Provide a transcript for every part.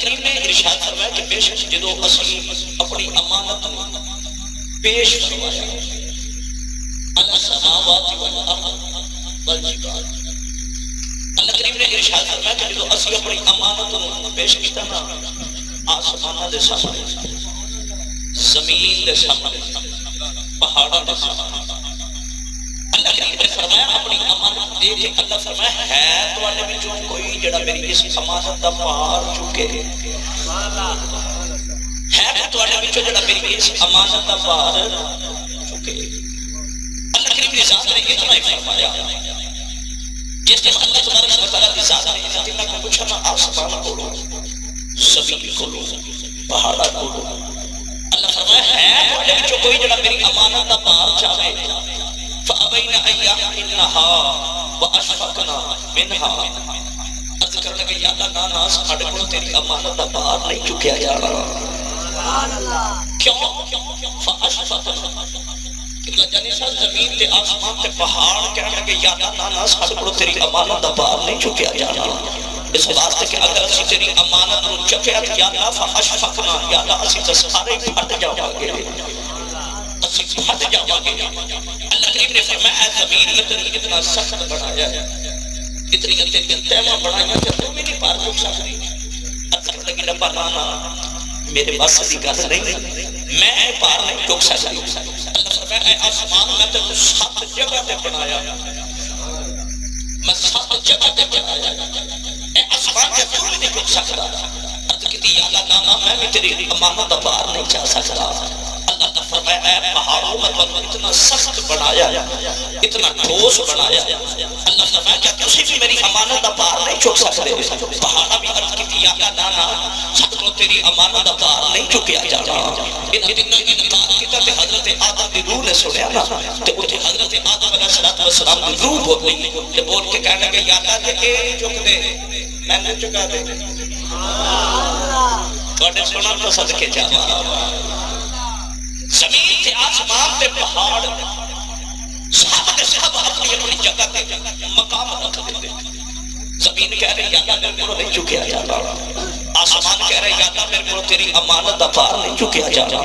کریم نے ارشاد فرمایا کہ بے شک جدو اسی اپنی امانت پیش فرمایا علی السماوات والارض والجبال، اللہ کریم نے ارشاد فرمایا کہ جدو اسی اپنی امانت پیش کیتا نا آسمانہ دے سامنے، زمین دے سامنے، پہاڑوں دے سامنے، اللہ کریم نے فرمایا اپنی امانت دے کے اللہ فرمایا ہے تواڈے وچوں کوئی جڑا میری اس امانت دا پار چکے، ہے تواڈے وچوں جڑا میری اس امانت دا پار چکے۔ اللہ کریم کی ذات نے اتنا ہی فرمایا، جس نے اللہ تبارک و تعالیٰ کی ذات نے اتنا کو پوچھا نا آسمان کھولو، زمین کھولو، پہاڑ کھولو، اللہ فرمایا ہے تواڈے وچوں کوئی جڑا میری امانت دا پار چاہے فَأَبَيْنَ أَن يَحْمِلْنَهَا وَأَشْفَقْنَ مِنْهَا، عرض کرنے لگے یا اللہ نانا ساڑھے کو تیری امانت دا پار نہیں چکیا جا رہا، کیوں؟ فَأَشْفَقْنَ، اللہ جانے سا زمین تے آسمان تے پہاڑ کہنے لگے یا اللہ نانا ساڑھے کو تیری امانت دا پار نہیں چکیا جا رہا، اس واسطے کہ اگر اسی تیری امانت رو چکیا یا اللہ فَأَشْفَقْنَ، یا اللہ اسی تسارے پھٹ جاؤں گے، اسی پھٹ جاؤں گے۔ اللہ کریم نے فرمایا زمین میں تیری اتنا سخت بنایا ہے، اتنی تیمہ بنایا کہ تم نہیں پار چک سکتی، عرض کرنے لگی ربا نانا میرے بس کی گل نہیں، میں پار نہیں چک سکتی۔ اللہ فرمایا اے آسمان میں تو 7 جگہ تے بنایا، میں 7 جگہ تے بنایا، اے آسمان کے تو نہیں چک سکتا، عرض کی یا اللہ نانا میں بھی تیری امانت دا پار نہیں چاہ سکتا۔ اللہ نے فرمایا اے پہاڑوں میں تو اتنا سخت بنایا، اتنا ٹھوس بنایا، اللہ فرمایا کیا تسی بھی میری امانت دا پار نہیں چک سکتے؟ پہاڑا بھی عرض کی یا اللہ نانا سب کو تیری امانت دا پار نہیں چکیا جانا۔ انہاں دنوں انکار کیتا تے حضرت آدم دی روح نے سنیا نا تے اٹھے حضرت آدم علیہ السلام دی روح بولی تے بول کے کہنے لگے یا اللہ جے اے چک دے میں نے چکا دے، تواڈے سنن تو صدقے جاواں، زمین تے آسمان تے پہاڑ سب کے سب اپنی اپنی جگہ تے مقام رکھ دیتے، زمین کہہ رہی یا اللہ میرے کو نہیں چکیا جاتا، آسمان کہہ رہے یا اللہ میرے کو تیری امانت دا پار نہیں چکیا جاتا،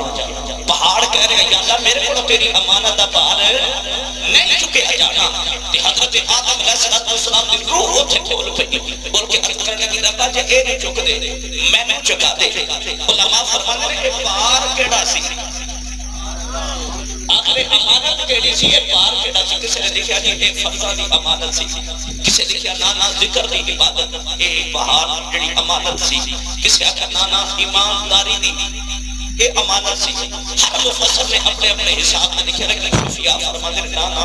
پہاڑ کہہ رہے یا اللہ میرے کو تیری امانت دا پار نہیں چکیا جانا۔ حضرت آدم علیہ السلام کی روح اتھے کھول پئی بول کے عرض کرنے لگی ربا جے اے نہیں چک دے میں نے چکا دے۔ علماء فرمانے لگے پار کیڑا سی، آخر امانت کیڑی سی، پار کیڑا سی؟ کسی نے لکھیا جی اے فرضاں دی امانت سی، کسی نے لکھیا نانا ذکر دی عبادت، اے پہاڑ جڑی امانت سی، کسی آخر نانا ایمانداری دی اے امانت سی۔ ہر مفسر نے اپنے اپنے حساب میں لکھے رکھنے صوفیاء فرماتے ہیں نانا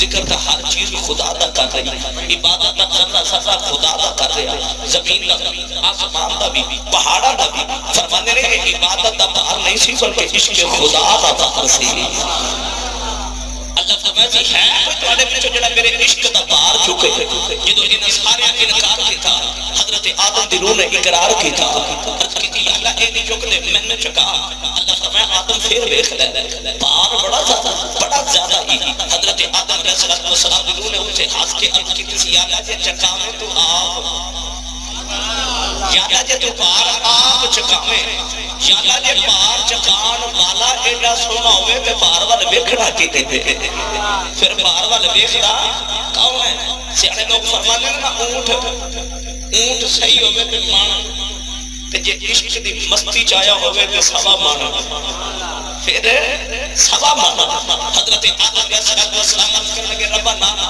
ذکر تا ہر چیز خدا دا کر رہی، عبادت دا کرنا سزا خدا دا کر رہا، زمین دا بھی، آسمان دا بھی، پہاڑا دا بھی، فرمانے رہے عبادت دا پار نہیں سی بلکہ عشق خدا دا پار سی۔ اللہ فرمایا جی ہے کوئی تواڈے وچوں جڑا میرے عشق دا پار چکے، جدو انہاں سارے انکار کیتا حضرت آدم دی روح نے اقرار کیتا، عرض کیتی یا اللہ اے نہیں چک دے میں نے چکا۔ اللہ فرمایا آدم پھر دیکھ لے پار بڑا زیادہ ہی، حضرت آدم علیہ السلام دی روح نے ان سے ہنس کے عرض کیتی یا اللہ جے چکاویں تو آپ، یا اللہ جے تو پار آپ چکاویں، یا اللہ جے پار چکان والا ایڈا سونا ہوئے تے پار والے ویکھنا کیتے تے پھر پار والے ویکھدا کون ہے؟ سیانے لوگ فرمانے نا اونٹ صحیح ہوئے تے مان تے جے عشق دی مستی چایا ہوئے تے سوا مانا، پھر سوا مانا۔ حضرت آدم علیہ السلام کرنے لگے ربا نانا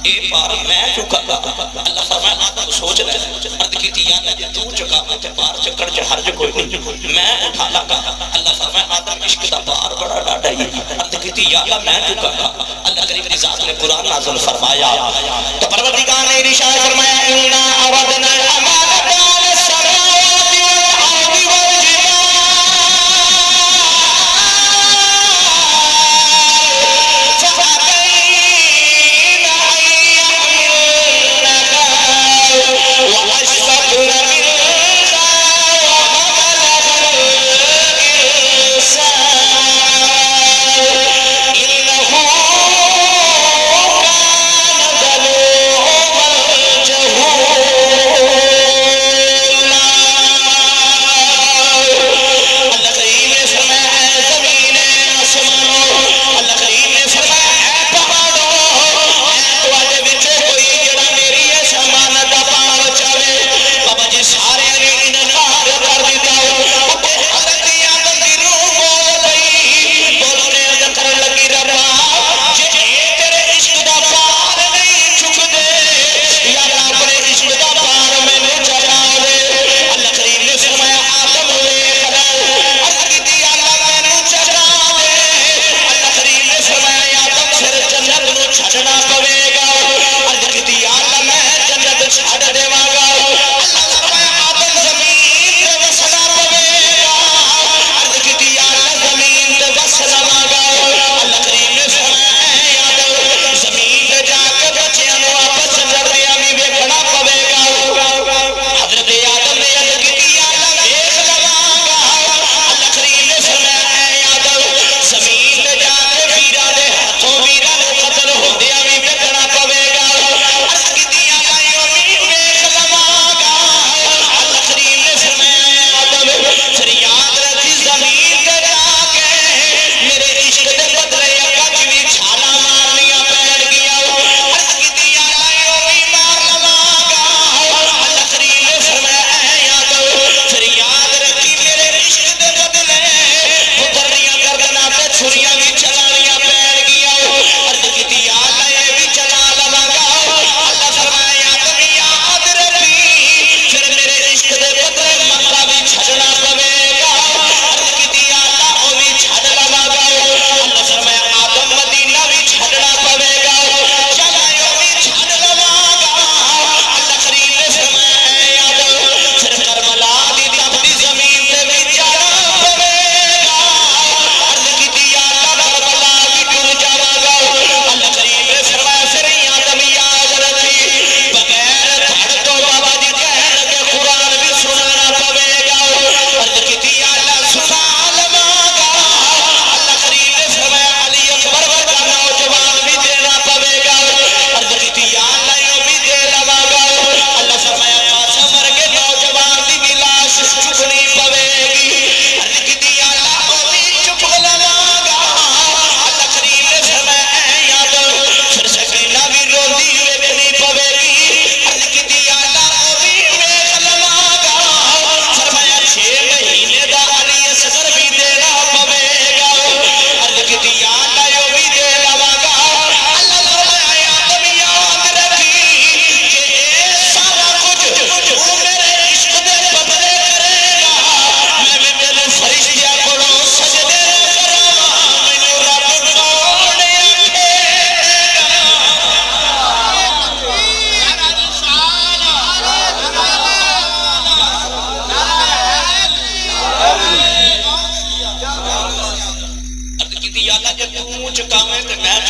اے پار میں چکا گا۔ اللہ فرمایا آدم سوچ رہے عرض کی تھی یا اللہ جے تو چکا تے پار چکڑ چ حرج کوئی نہیں میں اٹھا لگا۔ اللہ فرمایا آدم عشق دا پار بڑا ڈاڈا ہی، عرض کی تھی یا اللہ میں چکا گا۔ اللہ کریم کی ذات نے قرآن نازل فرمایا تو پروردگار نے ارشاد فرمایا انا عرضنا الامانۃ علی السماوات والارض والجبال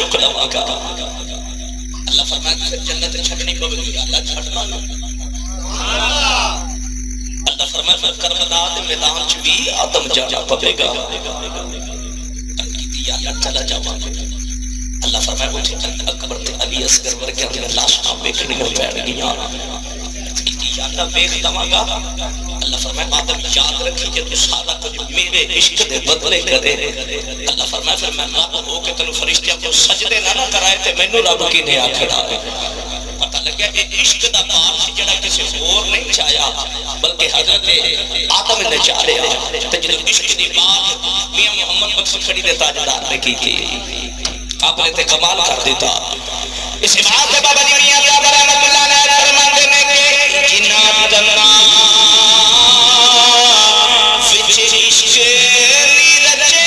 چک لواں گا اللہ فرمایا پھر جنت چھڈنی پوے گی اللہ چھڈنا اللہ فرمایا پھر کربلا دے میدان چ بھی آدم جانا پوے گا اللہ چلا جاواں اللہ فرمایا مجھے اکبر تے علی اصغر ورگے دے لاشاں ویکھنیاں پین گیاں اللہ ویکھ دواں گا اللہ فرمایا آدم یاد رکھی کہ تو سارا کچھ میرے عشق دے بدلے کرے اللہ فرمایا پھر میں رب ہو کے تینوں فرشتیاں کو سجدے نہ کرائے تے مینوں رب کی نے آکھڑا پتہ لگیا یہ عشق دا بار سی جڑا کسی اور نہیں چاہیا بلکہ حضرت آدم نے چاہیا تے جدوں عشق دی بات میاں محمد بخش کھڑی دے تاجدار نے کی آپ نے تے کمال کر دیتا اس بات سے بابا جی میاں صاحب رحمۃ اللہ علیہ فرماتے ہیں کہ جنات دنا وچ عشق نی رچے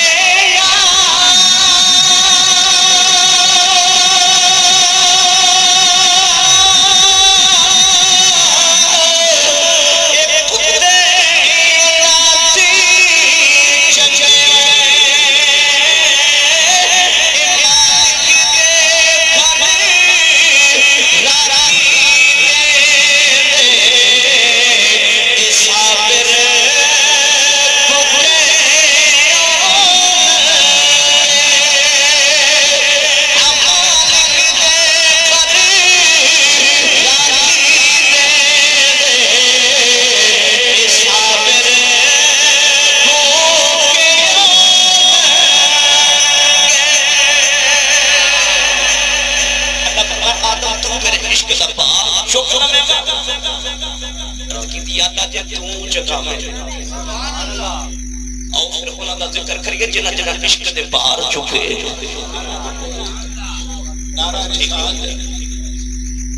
ذکر کریے جنہ جنہ عشق دے پار چکے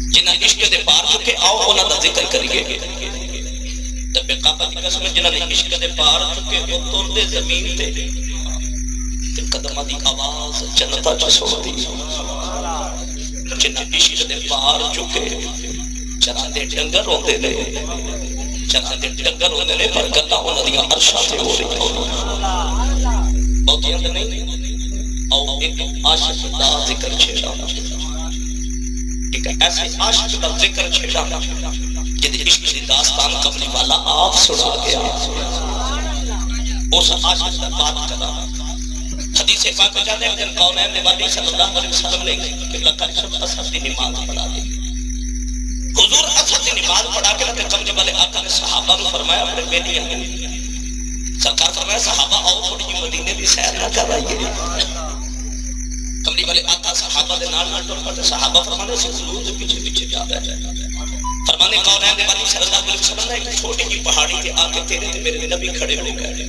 جنہ عشق دے پار چکے آؤ انہاں دا ذکر کریے رب کعبہ دی قسم جنہ نے عشق دے پار چکے وہ تر دے زمین تے قدماں دی آواز جنتا چ سوندی جنہ عشق دے پار چکے چران دے ڈنگر ہوندے نے چران دے ڈنگر ہوندے نے پر گلاں انہاں دی عرشاں تے ہو رہی بہت یاد نہیں او ایک عاشق دا ذکر چھیڑا ایک ایسے عاشق دا ذکر چھیڑا جدی عشق دی داستان کملی والا آپ سنا گیا اس عاشق دا بات کرا حدیث پاک جانے ہیں جن قولین نے والی صلی اللہ علیہ وسلم نے قبلہ قریب اثر دی نماز پڑھا دی حضور اثر دی نماز پڑھا کے لکھے کمجھے والے آقا نے صحابہ نے فرمایا اپنے بیٹیاں سرکار فرمایا صحابہ آؤ تھوڑی جی مدینے دی سیر نہ کر رہی ہے کملی والے آقا صحابہ دے نال نال ٹر پڑتے صحابہ فرمانے سے حضور دے پیچھے پیچھے جا رہا ہے فرمانے قولین نے والی صلی اللہ علیہ وسلم نے ایک چھوٹی جی پہاڑی تے آکے تیرے تے میرے نبی کھڑے ہو گئے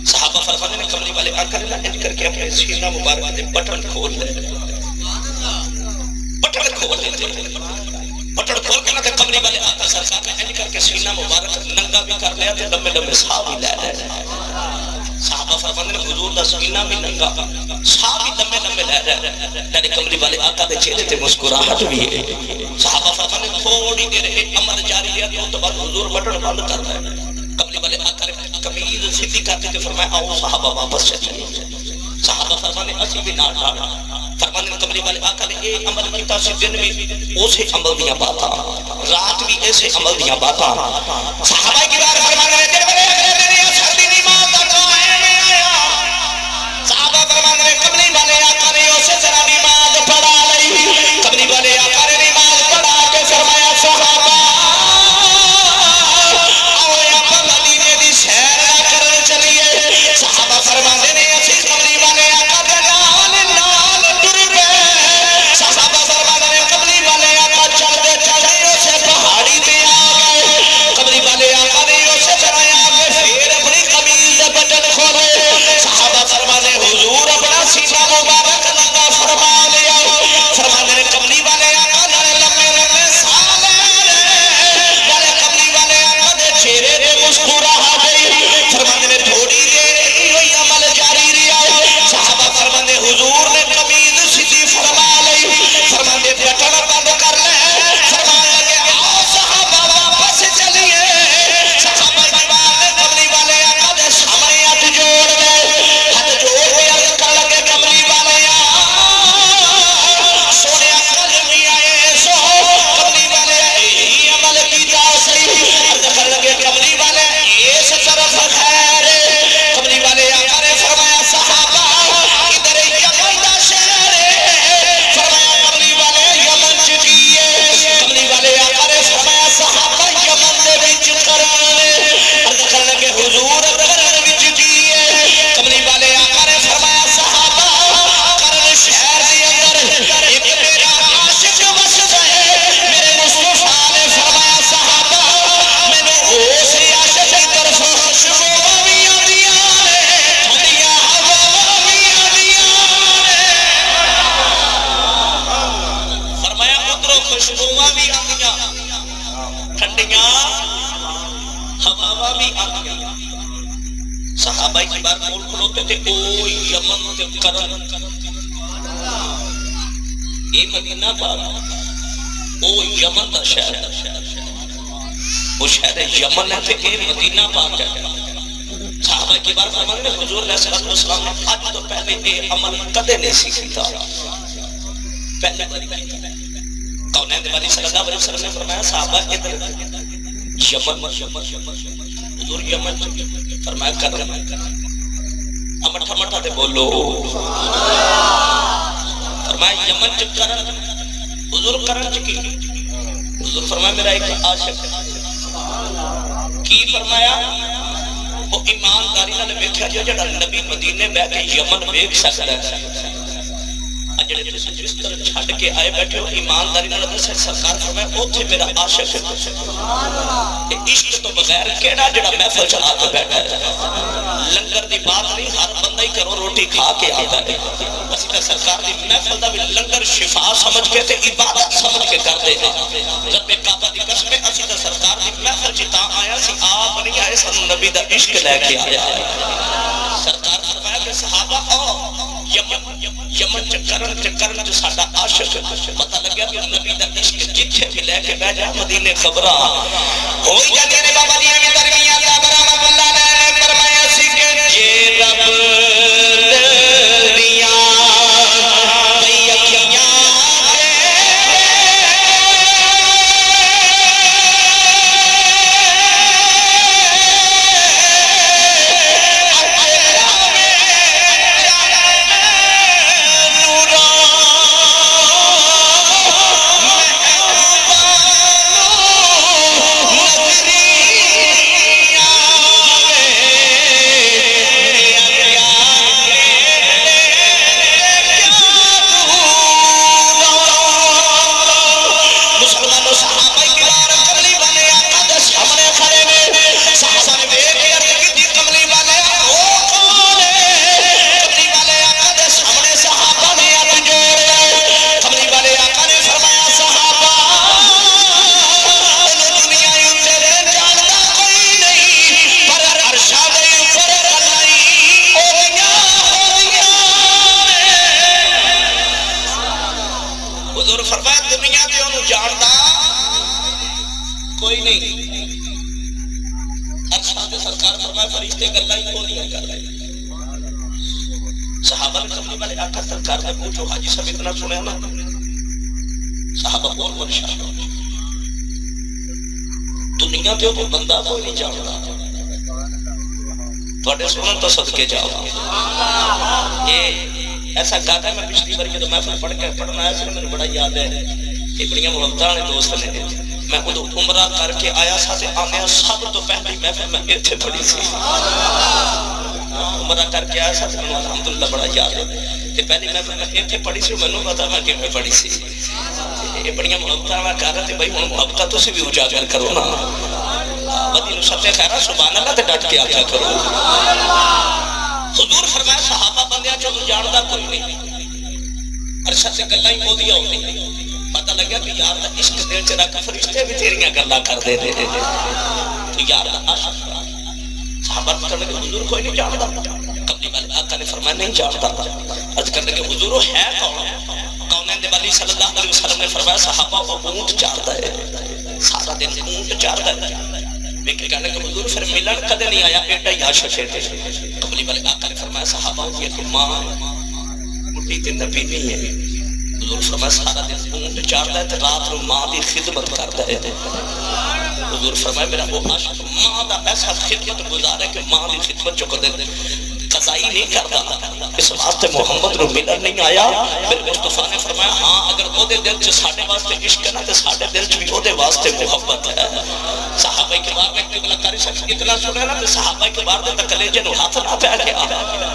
صحابہ فرمانے نے کملی والے آقا نے انج کر کے اپنے سینہ مبارک دے بٹن کھول لے بٹن کھول لے بٹن کھول کے نہ کملی والے آقا سرکار نے انج کر کے سینہ مبارک ننگا بھی کر لیا تے لمبے لمبے ساہ بھی لے لے صحابہ فرمانے نے حضور دا سینہ بھی ننگا ساہ بھی لمبے لمبے لے لے تے کملی والے آقا دے چہرے تے مسکراہٹ بھی ہے صحابہ فرمانے تھوڑی دیر عمل جاری رہا تو بعد حضور بٹن بند کر رہا ہے کملی والے آقا نے کمیز سیدھی کر کے فرمایا آؤ صحابہ واپس چلیے صحابہ فرمانے اسی بھی نہ ڈالا فرمانے کملی والے آقا نے یہ عمل کیتا سی دن بھی اسے عمل دیاں باتاں رات بھی ایسے عمل دیاں باتاں صحابہ کی بار فرمانے دن بڑے اگلے دن یہ سردی نماز دا قائم میں آیا صحابہ فرمانے کملی والے آقا نے اسے ذرا نماز پڑھا لئی کملی والے آقا نے نماز پڑھا کے فرمایا صحابہ صحابہ فرمانے نے اسی کملی والے آقا دے نال نال ٹر گئے صحابہ فرمانے نے کملی والے آقا چل دے اسے پہاڑی تے آ گئے کملی والے آقا نے اسے چڑھایا ہوا بھی آتی صحابہ کی بار کول کھلوتے تھے او یمن تے کرن اے مدینہ پاک او یمن دا شہر وہ شہر یمن ہے تے اے مدینہ پاک ہے صحابہ کی بار فرمان نے حضور علیہ السلام نے آج تو پہلے اے عمل کدے نہیں سیکھتا پہلے کونین والی صلی اللہ علیہ وسلم نے فرمایا صحابہ ادھر یمن حضور یمن فرمایا کرن امٹھا مٹھا تے بولو فرمایا یمن چ کرن حضور کرن چ کی حضور فرمایا میرا ایک عاشق کی فرمایا وہ ایمانداری نال ویکھیا جڑا نبی مدینے بیٹھ کے یمن ویکھ سکدا ہے جڑے تسی جس طرح چھڈ کے آئے بیٹھے ہو ایمانداری نال دسے سرکار فرمایا اوتھے میرا عاشق ہے عشق تو بغیر کیڑا جڑا محفل چلا کے بیٹھا ہے لنگر دی بات نہیں ہر بندہ ہی گھروں روٹی کھا کے آتا ہے اسی طرح سرکار دی محفل دا بھی لنگر شفا سمجھ کے تے عبادت سمجھ کے کرتے ہیں رب کعبہ دی قسم ہے اسی طرح سرکار دی محفل چ تاں آیا سی آپ نہیں آئے سن نبی دا عشق لے کے آیا سرکار فرمایا کہ صحابہ آؤ یمن چکرن جو ساڈا عاشق پتہ لگیا کہ نبی دا عشق جتھے بھی لے کے بیٹھ جا مدینے خبراں ہوئی جاندے نے بابا جی میں درمیان دا رحمت اللہ نے فرمایا سی کہ جے رب دیاں کئی اکھیاں بندہ کوئی نہیں جانتا تھوڑے سنن تو صدقے جاؤ یہ ایسا گاتا ہے میں پچھلی بار جب محفل پڑھ کے پڑھنا آیا سے مجھے بڑا یاد ہے یہ بڑیاں محبتاں نے دوست نے میں ادو عمرہ کر کے آیا سا تے آنے سب تو پہلی محفل میں ایتھے پڑھی سی عمرہ کر کے آیا سا تے میں الحمدللہ بڑا یاد ہے تے پہلی محفل میں ایتھے پڑھی سی میں نے پتا میں کیویں پڑھی سی یہ بڑیاں محبتاں میں کہہ رہا تے بھائی ہن محبتاں تسی بھی اجاگر کرو نا بدی نصرت خیرہ سبحان اللہ تے ڈٹ کے آکھیا کرو حضور فرمایا صحابہ بندیاں چوں جاندا کوئی نہیں عرشہ سے گلاں ہی اودیاں ہوندی پتہ لگیا کہ یار دا عشق دل چ رکھ فرشتے بھی تیریاں گلاں کردے نے تو یار دا عاشق صحابہ کہنے کہ حضور کوئی نہیں جاندا کبھی والے آقا نے فرمایا نہیں جاندا عرض کرنے کہ حضور ہے کون کونین دے والی صلی اللہ علیہ وسلم نے فرمایا صحابہ وہ اونٹ چاردا ہے سارا دن اونٹ چاردا ہے لیکن کہنے کہ حضور پھر ملن کدے نہیں آیا ایڈا ہی عاشق ہے کبھی والے آقا نے فرمایا صحابہ یہ کہ ماں بڈھی تے نبی نہیں ہے حضور فرمایا سارا دن اونٹ چاردا ہے تے رات نو ماں دی خدمت کردا ہے حضور فرمایا میرا وہ عاشق ماں دا ایسا خدمت گزار ہے کہ ماں دی خدمت جو کدے قضائی نہیں کرتا اس واسطے محمد نو ملن نہیں آیا پھر مصطفیٰ نے فرمایا ہاں اگر او دے دل چ ساڈے واسطے عشق ہے نا تے ساڈے دل چ بھی او دے واسطے محبت ہے صحابہ کرام نے قبلہ کاری سے اتنا سنا نا تے صحابہ کرام دے کلیجے نو ہاتھ نہ پے گیا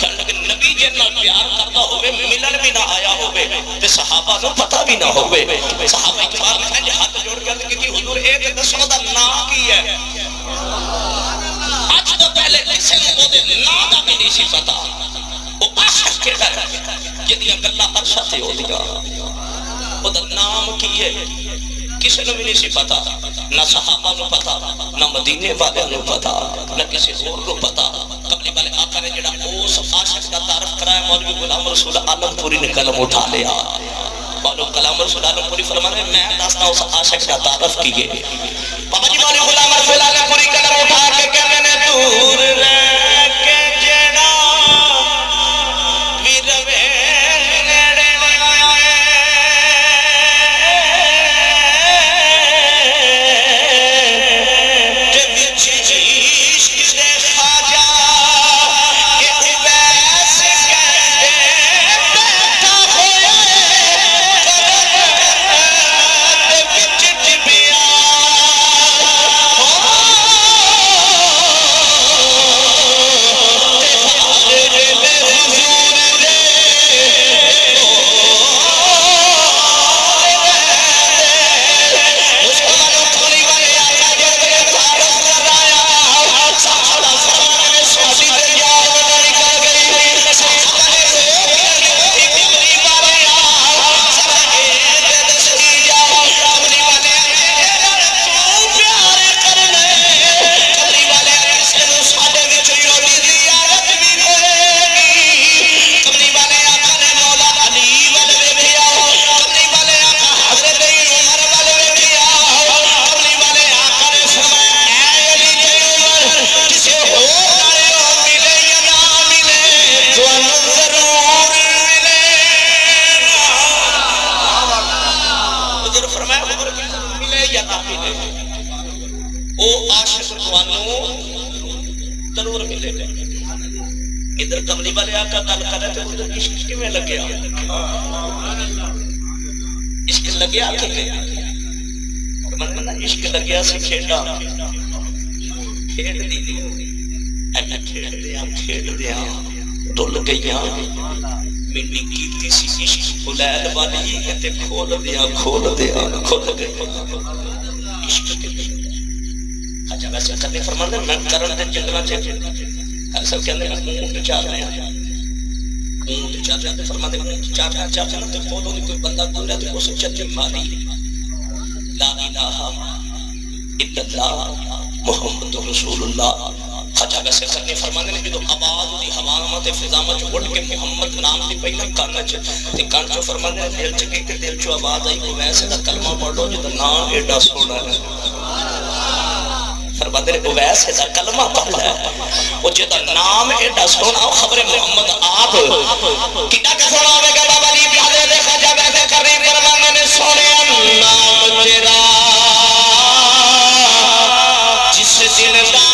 کہ لیکن نبی جے نال پیار کردا ہوے ملن بھی نہ آیا ہوے تے صحابہ نو پتہ بھی نہ ہوے صحابہ کرام نے ہاتھ جوڑ کے عرض کی حضور اے تے دسو دا نام کی ہے آج تو پہلے کسے نو دے نام دا بھی نہیں سی پتہ او عاشق کیڑا ہے جدیاں گلاں عرشہ تے ہوندیاں او دا نام کی ہے کسی نے بھی نہیں سی پتا، نہ صحابہ نو پتا، نہ مدینے والے نو پتا، نہ کسی اور نو پتا۔ کملی والے آقا نے جڑا اس عاشق کا تعارف کرایا، مولوی غلام رسول عالم پوری نے قلم اٹھا لیا۔ مولوی غلام رسول عالم پوری فرمانے میں دستا اس عاشق کا تعارف کیے۔ بابا جی مولوی غلام رسول عالم پوری قلم اٹھا کے کہنے نے دور رہ کے جڑا بھی روے ضرور ملے گا۔ ادھر کملی والے آقا گل کر رہے تھے، ادھر عشق کیویں لگیا؟ عشق لگیا کہ عشق لگیا سی کھیڈا کھیڈ دی اے کھیڈ دیا ڈل گئیاں منڈی کیتی سی عشق بلال والی تے کھول دیا کھول گئی عشق اچھا ویسے کرنے فرمانے میں کرن دے جنگلاں چ سب کہندے اونٹ چار رہے ہیں اونٹ چار رہے ہیں فرماتے چار رہے تے کھولو کوئی بندہ گزرا تے اس چچے ماری لا الہ الا اللہ محمد رسول اللہ خجا ویسے کرنے فرمانے نے جو آواز دی ہوا تے فضا وچ اڑ کے محمد نام دی پہلا کان وچ تے کان چوں فرمانے دل چ گئی تے دل چوں آواز آئی وہ ویسے دا کلمہ پڑھو جے دا نام ایڈا سونا ہے فرماتے ہیں اویس دا کلمہ پڑھ ہے وہ جے دا نام ایڈا سونا خبر محمد آپ کتنا کہ سونا ہوے گا بابا جی پیادے دے خجا ویسے کرنے فرمانے نے سونے نام تیرا جس دن دا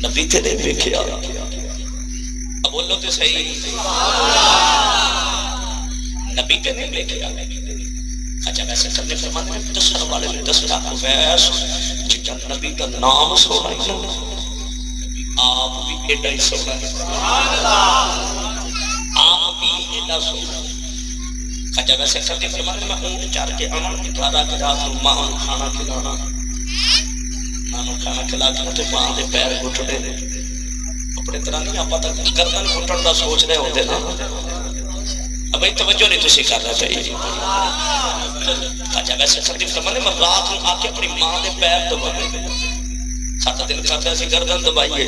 نبی تے نہیں دیکھیا اب بولو تے صحیح نبی تے نہیں دیکھیا اچھا ویسے کرنے فرمانے میں دسن والے نے دسیا ویس جتا نبی کا نام سونا ہی آپ بھی ایڈا ہی سونا آپ بھی ایڈا سونا. اچھا ویسے کرنے فرمانے میں اونٹ چار کے آنا گھر آ کے رات ماں کھانا کھلانا ماں کھانا کھلا کے تو ماں دے پیر گھٹنے اپنے طرح نہیں آپ تک گردن گھٹن کا سوچ رہے ہوتے نا ابھی توجہ نہیں تسی کر رہا چاہیے. اچھا ویسے سردی فرمانے میں رات میں آ کے اپنی ماں دے پیر دبانے ساتا دل کرتا سی گردن دبائیے.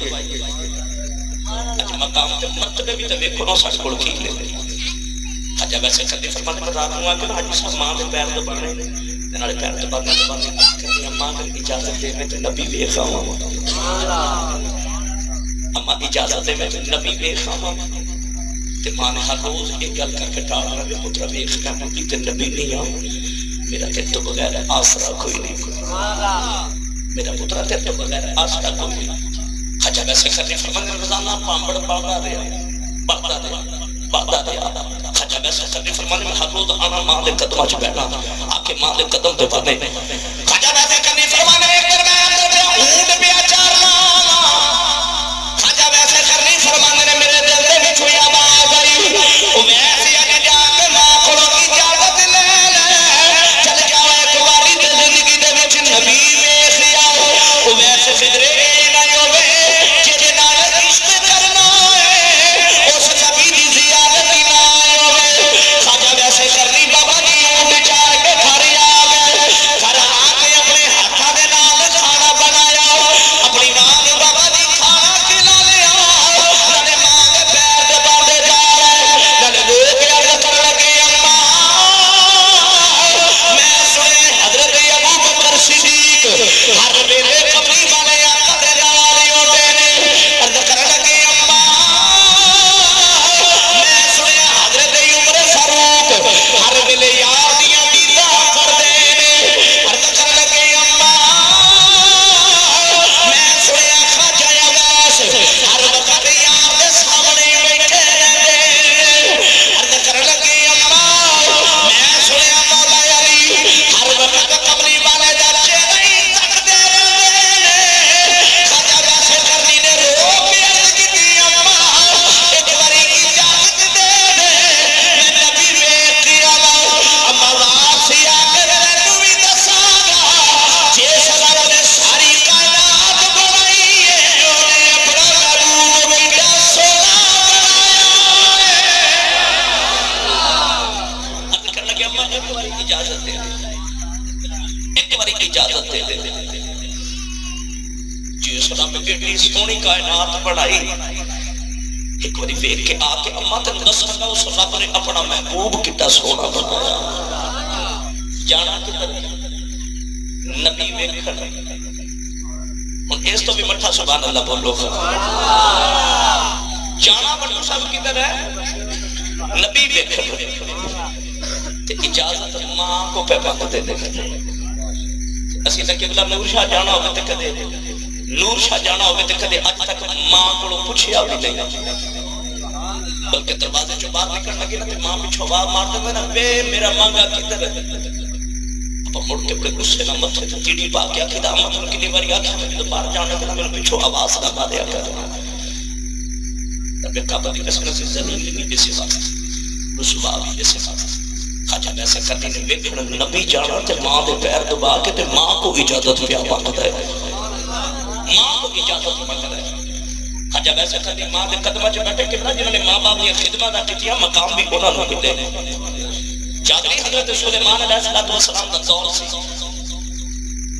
اچھا مقام تے مرتبے بھی تے ویکھو نہ ساڈے کول کی لے. اچھا ویسے سردی فرمانے میں رات میں آ کے حاجی صاحب ماں دے پیر دبانے تے نالے پیر دبانے کہندی اماں اگر اجازت دے میں تے نبی ویکھ آواں اماں اجازت دے میں تے نبی ویکھ آواں. تے ماں نے ہر روز ایک گل کر کے ٹال رہے پترا ویکھ میں نبی تے نبی نہیں ہوں میرا تیرے تو بغیر آسرا کوئی نہیں میرا پترا تیرے تو بغیر آسرا کوئی نہیں. اچھا ویسے کرنے فرمانے روزانہ پامبڑ پڑھتا رہا. اچھا ویسے کرنے فرمانے میں ہر روز آنا ماں دے قدمہ چ بیٹھنا آ کے ماں دے قدم تے پڑھنے. اچھا ویسے کرنے فرمانے میں ایک درمیان اونٹ پہ چارنا. اچھا ویسے کرنے فرمانے نے میرے دل دے وچ ہوئی آواز آئی او ویسے اگے جا کے ماں کولوں اجازت لے لے چل جاؤ ایک باری تے زندگی دے وچ نبی ویکھ آؤ. او ویسے فکرے نہ ہوے جے نال عشق کرنا ہے اس نبی دی زیارت نہ ہوے. خواجہ ویسے کرنی بابا جی اونٹ چار کے گھر آ گئے. گھر آ کے اپنے ہاتھاں دے نال کھانا بنایا اپنی ماں نے بابا جی کھانا کھلا لیا. نالے ماں دے پیر تے باندے جا رہے نالے لوگ عرض کرن لگے اماں میں سنے حضرت ابو بکر صدیق ہر ویلے کملی والے آقا دے نال ہی ہوندے نے. عرض کرن لگے اماں میں سنے حضرت عمر فاروق ہر ویلے یار دیاں دیداں کردے نے. عرض کرن لگے اماں میں سنے خواجہ عباس ہر وقت یار دے سامنے بیٹھے رہندے. عرض کرن لگے اماں میں سنے مولا علی ہر وقت کملی والے دا چہرہ ہی تکدے رہندے نے. خواجہ ویسے کرنی نے رو کے عرض کیتی اماں ایک باری اجازت دے دے میں نبی ویکھ کے آواں. اماں واپسی آ کے تینوں بھی دساں گا جس رب نے ساری کائنات بنائی ہے اونے اپنا محبوب بیٹا سونا بنایا ہے. عرض کرن لگے اماں ایک باری اجازت دے دے ایک باری اجازت دے دے جس رب نے ایڈی سونی کائنات بنائی ایک باری ویکھ کے آ کے اماں تینوں دساں گا اس رب نے اپنا محبوب کتا سونا بنایا. جانا کدھر نبی ویکھن ہن اس تو بھی مٹھا سبحان اللہ بولو. جانا بڑو صاحب کدھر ہے نبی ویکھن تے اجازت ماں کو پہ مانگتے دے. اسی تے قبلہ نور شاہ جانا ہوے تے کدے نور شاہ جانا ہوے تے کدے اج تک ماں کولوں پوچھیا بھی نہیں بلکہ دروازے چوں باہر نکلن لگے نا تے ماں پیچھے آواز مار دے نا وے میرا مانگا کدھر ہے. آپ مڑ کے بڑے غصے نال متھے تے تیڑی پا کے آکھی دا مطلب کتنی باری آکھیا میں تو باہر جانا تے میرے پیچھے آواز نہ ماریا کر. تب کعبہ دی قسم سے زمین نہیں دسی بات رسوا بھی دسی بات. خواجہ ویسے کرنی نے ویکھن نبی جانا تے ماں دے پیر دبا کے تے ماں کو اجازت پیا مانگدا ہے ماں کو اجازت مانگدا ہے. خواجہ ویسے کرنی ماں دے قدماں چ بیٹھے کتنا جنہاں نے ماں باپ دی خدمت کیتیاں مقام بھی انہاں نوں ملے. جادری حضرت سلیمان علیہ السلام دا دور سی.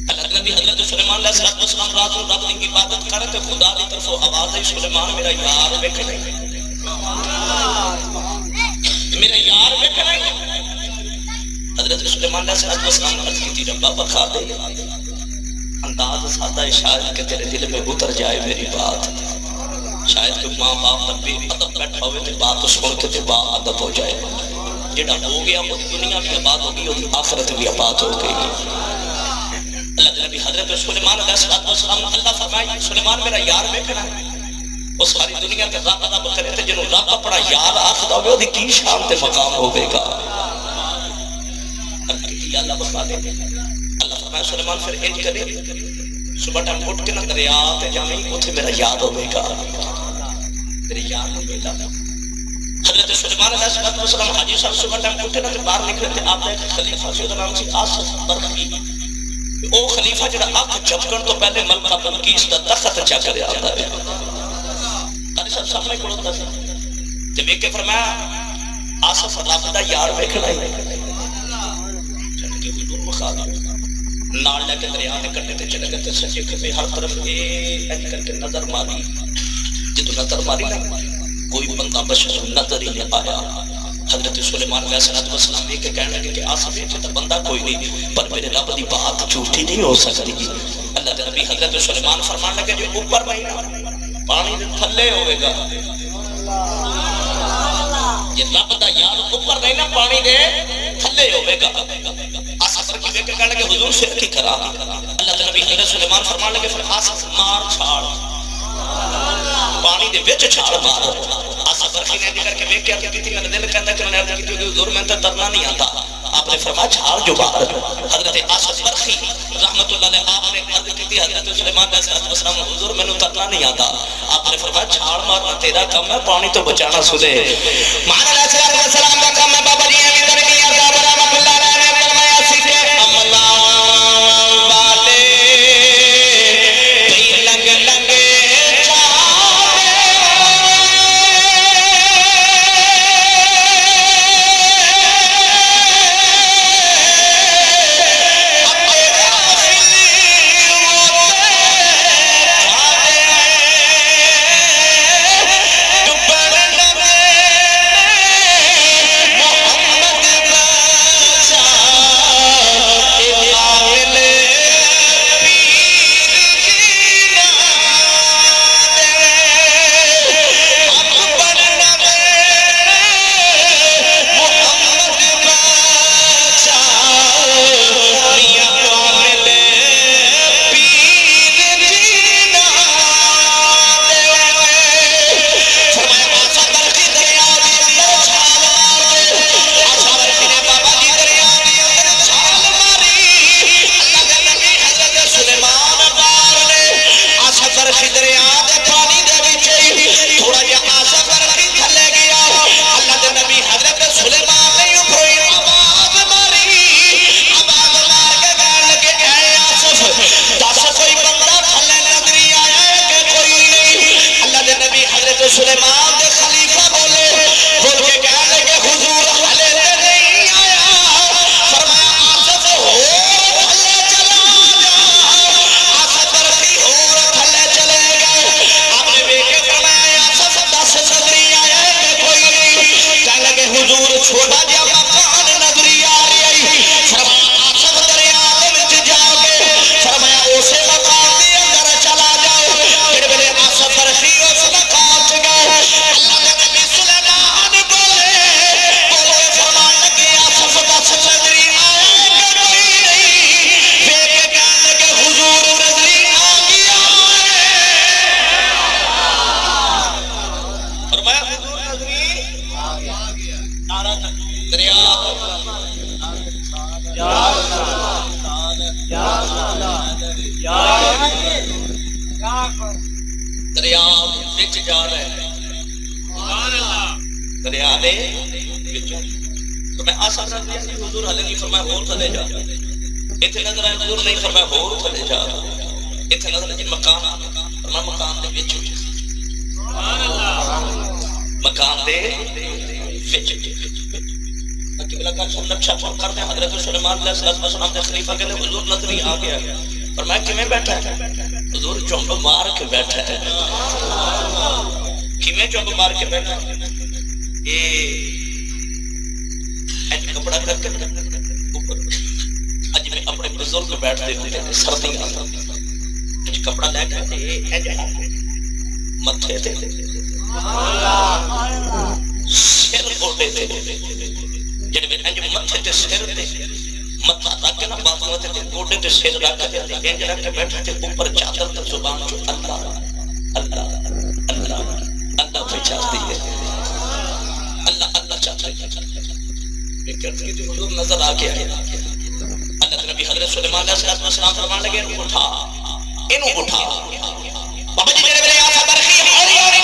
اللہ نبی حضرت سلیمان علیہ السلام رات کو رب دی عبادت کرے تے خدا دی طرفوں آواز آئی سلیمان میرا یار ویکھنا میرا یار ویکھنا. حضرت سلیمان علیہ السلام عرض کی ربا بخا دے انداز سادہ ہے شاید کہ تیرے دل میں اتر جائے میری بات. شاید کوئی ماں باپ کا بے ادب بیٹھا ہوئے تے بات سن کے تے با ادب ہو جائے. جڑا ہو گیا وہ دنیا بھی آباد ہوگی اور آخرت بھی آباد ہو گئی. اللہ نبی حضرت سلیمان علیہ السلام اللہ فرمائے سلیمان میرا یار ویکھنا ہے. وہ ساری دنیا تے رب رب کرے تے جنوں رب اپنا یار آکھدا ہوے اودی کی شان تے مقام ہوے گا. تھی اللہ بخا دے. اللہ فرمایا سلیمان پھر انج کرے صبح ٹائم اٹھ کے نہ دریا تے جاویں اوتھے میرا یاد ہوے گا, میرے یاد ہوے گا. حضرت سلیمان علیہ السلام حاجی صاحب صبح ٹائم اٹھے نہ تے باہر نکلے تے آپ نے ایک خلیفہ سی, نام سی آصف برخی. او خلیفہ جڑا اکھ جھپکن تو پہلے ملکہ بلقیس دا تخت چا کرے آندا ہے. حاجی صاحب سامنے کھڑوتا سی تے ویکھ کے فرمایا آصف رب دا یار ویکھنا ہے. چل کے حضور بخا دیا نال لے کے دریا دے کنڈے تے چلے گئے تے سجے کھبے ہر طرف انج کر کے نظر ماری. جدوں نظر ماری نا کوئی بندہ بشر نظر ہی نہیں آیا. حضرت سلیمان علیہ السلام دیکھ کے کہنے لگے کہ آصف یہ تو بندہ کوئی نہیں پر میرے رب دی بات جھوٹی نہیں ہو سکتی. اللہ کے نبی حضرت سلیمان فرمان لگے جو اوپر نہیں پانی دے تھلے ہوئے گا, یہ رب دا یار اوپر نہیں نا پانی دے تھلے ہوئے گا. آصف کی دیکھ کے کہنے لگے حضور سے کی کرا. اللہ کے نبی حضرت سلیمان فرمان لگے پھر آصف مار چھاڑ پانی دے وچ چھاڑ مار. آصف برخی نے دکر کے ویکھ کے عرض کیتی میرا دل کہندا کہ میں نے عرض کیتی کہ حضور میں تے ترنا نہیں آتا. آپ نے فرمایا چھاڑ جو باہر. حضرت آصف برخی رحمت اللہ علیہ آپ نے عرض کیتی حضرت سلیمان علیہ السلام حضور میں نے ترنا نہیں آتا. آپ نے فرمایا چھاڑ مارنا تیرا کام ہے, پانی تو بچانا سدے. مان علیہ السلام کا کام ہے. بابا جی ایں کر کے عذاب رحمت اللہ علیہ نے فرمایا سی کہ امنا والے کئی لنگ لنگے سلیمان دے خلیفہ بولے بول کے کہنے لگے حضور حلے نہیں آیا. فرمایا آصف ہو تھلے چلا جا. آصف برخی ہو تھلے چلے گئے. آپ نے دیکھ کے فرمایا آصف 10 نظری آیا ہے کہ کوئی نہیں. کہنے لگے حضور چھوٹا جا مکان نظری آ رہی ہے. فرمایا آصف دریا دے وچ جا کے فرمایا اسے مکان دے اندر چلا جاؤ. پھر میرے آصف برخی اس مکان دریا وچ جا رہا ہے. دریا دے وچ تو میں آصف رضی اللہ عنہ حضور حلے نہیں فرمایا اور تھلے جا. ایتھے نظر آئے حضور نہیں فرمایا اور تھلے جا. ایتھے نظر آئے مکان فرمایا مکان دے وچ سبحان اللہ مکان دے وچ قبلہ کا سب نقشہ پر کرتے ہیں. حضرت سلیمان علیہ السلام کے خلیفہ کہتے ہیں حضور نظری آ گیا. فرمایا کیویں بیٹھا ہے؟ حضور چمب مار کے بیٹھا ہے. کیویں چمب مار کے بیٹھا ہے؟ یہ کپڑا کر کے اوپر اج میں اپنے بزرگ بیٹھتے ہوتے ہیں سردیاں کپڑا لے کے متھے تے سر گوڈے تے جڑے انج متھے تے سر تے متھا رکھ کے نا بازو تے گوڈے تے سر رکھ کے انج رکھ کے بیٹھے تے اوپر چادر تے زبان چ اللہ اللہ اللہ اللہ پہ چاہتی ہے اللہ اللہ چاہتا ہے. ایک کرتی تو حضور نظر آ گیا ہے بھی حضرت سلیمان علیہ السلام فرمان لگے انہوں اٹھا بابا جی جڑے میرے آسا برخی